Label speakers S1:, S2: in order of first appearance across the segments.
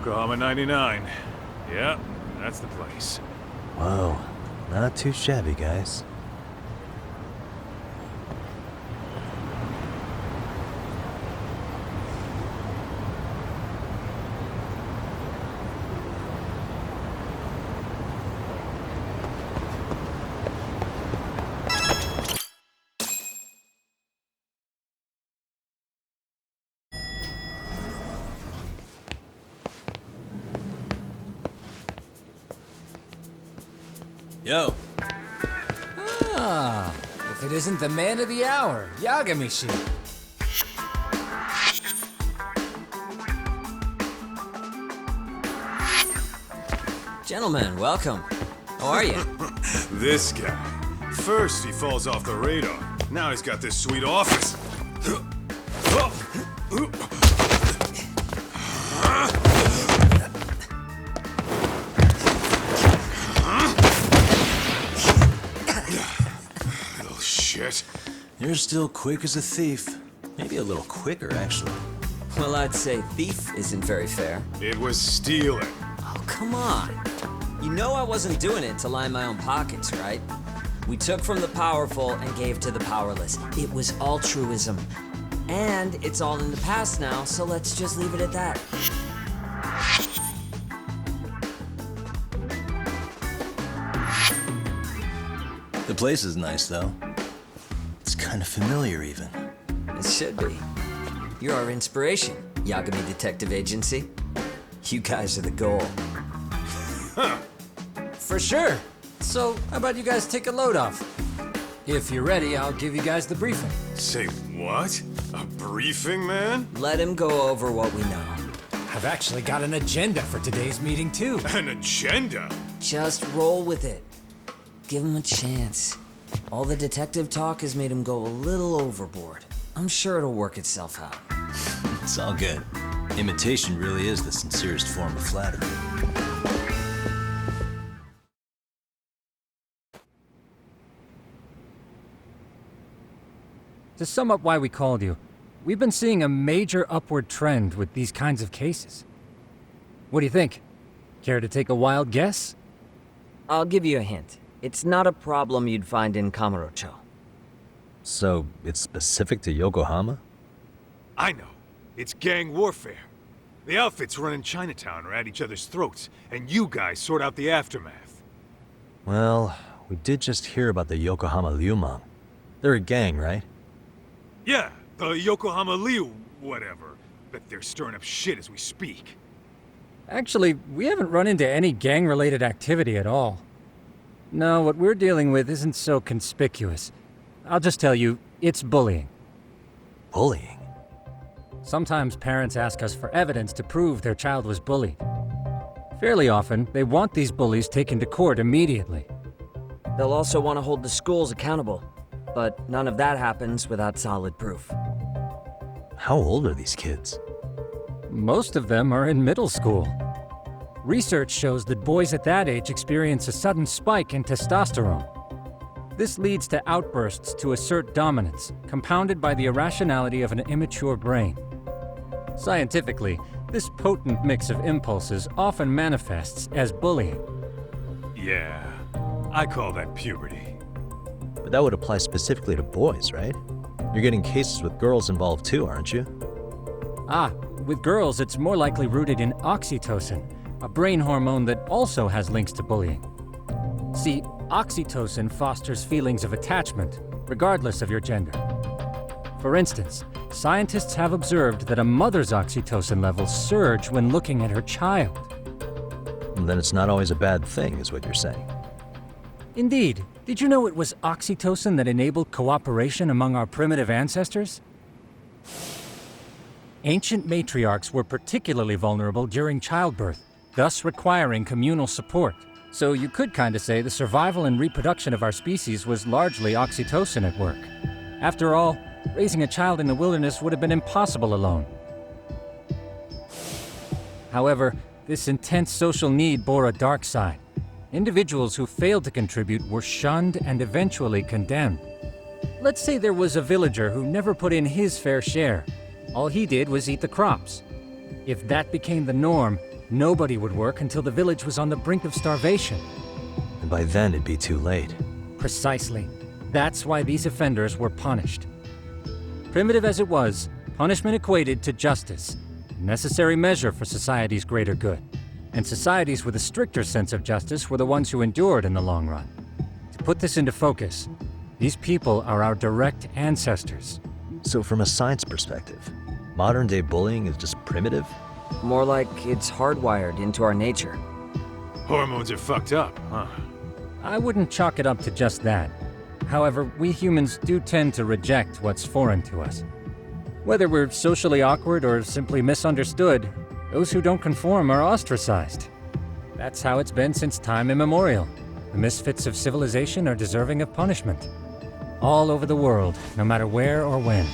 S1: Yokohama 99. Yeah, that's the place.
S2: Whoa, not too shabby, guys.
S3: Yo.
S4: Ah, if it isn't the man of the hour, Yagamishi.
S3: Gentlemen, welcome. How are you?
S1: This guy. First he falls off the radar. Now he's got this sweet office. Little shit.
S2: You're still quick as a thief. Maybe a little quicker, actually.
S3: Well, I'd say thief isn't very fair.
S1: It was stealing.
S3: Oh, come on. You know I wasn't doing it to line my own pockets, right? We took from the powerful and gave to the powerless. It was altruism. And it's all in the past now, so let's just leave it at that.
S2: The place is nice, though. It's kind of familiar, even.
S3: It should be. You're our inspiration, Yagami Detective Agency. You guys are the goal.
S4: For sure. So, how about you guys take a load off? If you're ready, I'll give you guys the briefing.
S1: Say what? A briefing, man?
S3: Let him go over what we know.
S4: I've actually got an agenda for today's meeting, too.
S1: An agenda?
S3: Just roll with it. Give him a chance. All the detective talk has made him go a little overboard. I'm sure it'll work itself out.
S2: It's all good. Imitation really is the sincerest form of flattery.
S5: To sum up why we called you, we've been seeing a major upward trend with these kinds of cases. What do you think? Care to take a wild guess?
S3: I'll give you a hint. It's not a problem you'd find in Kamurocho.
S2: So, it's specific to Yokohama?
S1: I know. It's gang warfare. The outfits running Chinatown are at each other's throats, and you guys sort out the aftermath.
S2: Well, we did just hear about the Yokohama Liumang. They're a gang, right?
S1: Yeah, the Yokohama Liu, whatever. Bet they're stirring up shit as we speak.
S5: Actually, we haven't run into any gang-related activity at all. No, what we're dealing with isn't so conspicuous. I'll just tell you, it's bullying.
S2: Bullying?
S5: Sometimes parents ask us for evidence to prove their child was bullied. Fairly often, they want these bullies taken to court immediately.
S3: They'll also want to hold the schools accountable, but none of that happens without solid proof.
S2: How old are these kids?
S5: Most of them are in middle school. Research shows that boys at that age experience a sudden spike in testosterone. This leads to outbursts to assert dominance, compounded by the irrationality of an immature brain. Scientifically, this potent mix of impulses often manifests as bullying.
S1: Yeah, I call that puberty.
S2: But that would apply specifically to boys, right? You're getting cases with girls involved too, aren't you?
S5: Ah, with girls it's more likely rooted in oxytocin, a brain hormone that also has links to bullying. See, oxytocin fosters feelings of attachment, regardless of your gender. For instance, scientists have observed that a mother's oxytocin levels surge when looking at her child.
S2: And then it's not always a bad thing, is what you're saying.
S5: Indeed. Did you know it was oxytocin that enabled cooperation among our primitive ancestors? Ancient matriarchs were particularly vulnerable during childbirth, thus requiring communal support. So you could kinda say the survival and reproduction of our species was largely oxytocin at work. After all, raising a child in the wilderness would have been impossible alone. However, this intense social need bore a dark side. Individuals who failed to contribute were shunned and eventually condemned. Let's say there was a villager who never put in his fair share. All he did was eat the crops. If that became the norm, Nobody would work until the village was on the brink of starvation.
S2: And by then it'd be too late.
S5: Precisely. That's why these offenders were punished. Primitive as it was, punishment equated to justice, a necessary measure for society's greater good. And societies with a stricter sense of justice were the ones who endured in the long run. To put this into focus, these people are our direct ancestors.
S2: So from a science perspective, modern-day bullying is just primitive?
S3: More like it's hardwired into our nature.
S1: Hormones are fucked up, huh?
S5: I wouldn't chalk it up to just that. However, we humans do tend to reject what's foreign to us. Whether we're socially awkward or simply misunderstood, those who don't conform are ostracized. That's how it's been since time immemorial. The misfits of civilization are deserving of punishment. All over the world, no matter where or when.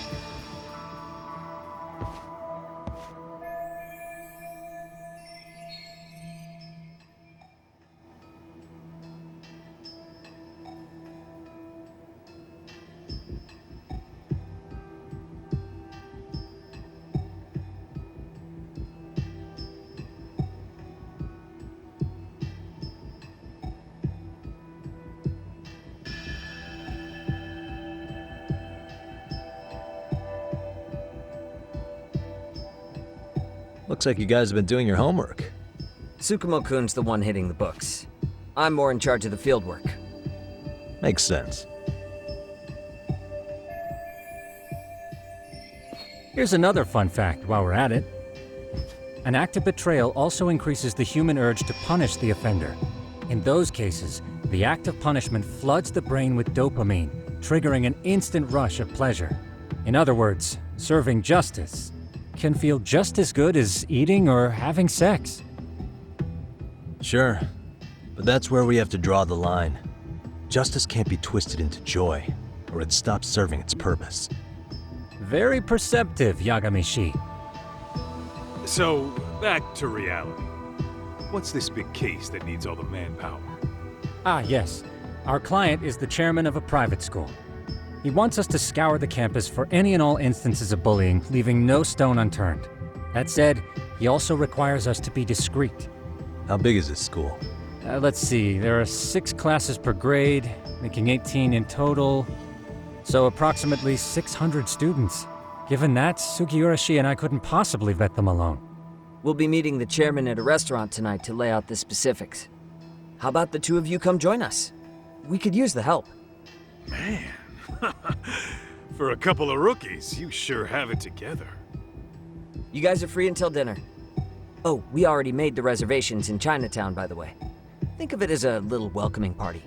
S2: Looks like you guys have been doing your homework.
S3: Tsukumo-kun's the one hitting the books. I'm more in charge of the fieldwork.
S2: Makes sense.
S5: Here's another fun fact while we're at it. An act of betrayal also increases the human urge to punish the offender. In those cases, the act of punishment floods the brain with dopamine, triggering an instant rush of pleasure. In other words, serving justice can feel just as good as eating or having sex.
S2: Sure, but that's where we have to draw the line. Justice can't be twisted into joy, or it stops serving its purpose.
S5: Very perceptive, Yagami-shi.
S1: So, back to reality. What's this big case that needs all the manpower?
S5: Ah, yes. Our client is the chairman of a private school. He wants us to scour the campus for any and all instances of bullying, leaving no stone unturned. That said, he also requires us to be discreet.
S2: How big is this school?
S5: Let's see, there are 6 classes per grade, making 18 in total. So approximately 600 students. Given that, Sugiurashi and I couldn't possibly vet them alone.
S3: We'll be meeting the chairman at a restaurant tonight to lay out the specifics. How about the two of you come join us? We could use the help.
S1: Man, for a couple of rookies, you sure have it together.
S3: You guys are free until dinner. Oh, we already made the reservations in Chinatown, by the way. Think of it as a little welcoming party.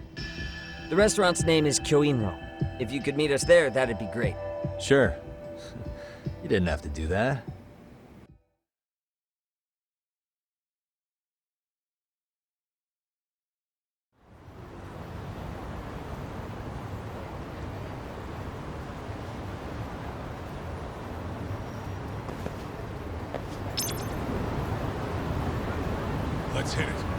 S3: The restaurant's name is Kyoinro. If you could meet us there, that'd be great.
S2: Sure. You didn't have to do that.
S1: Let's hit it.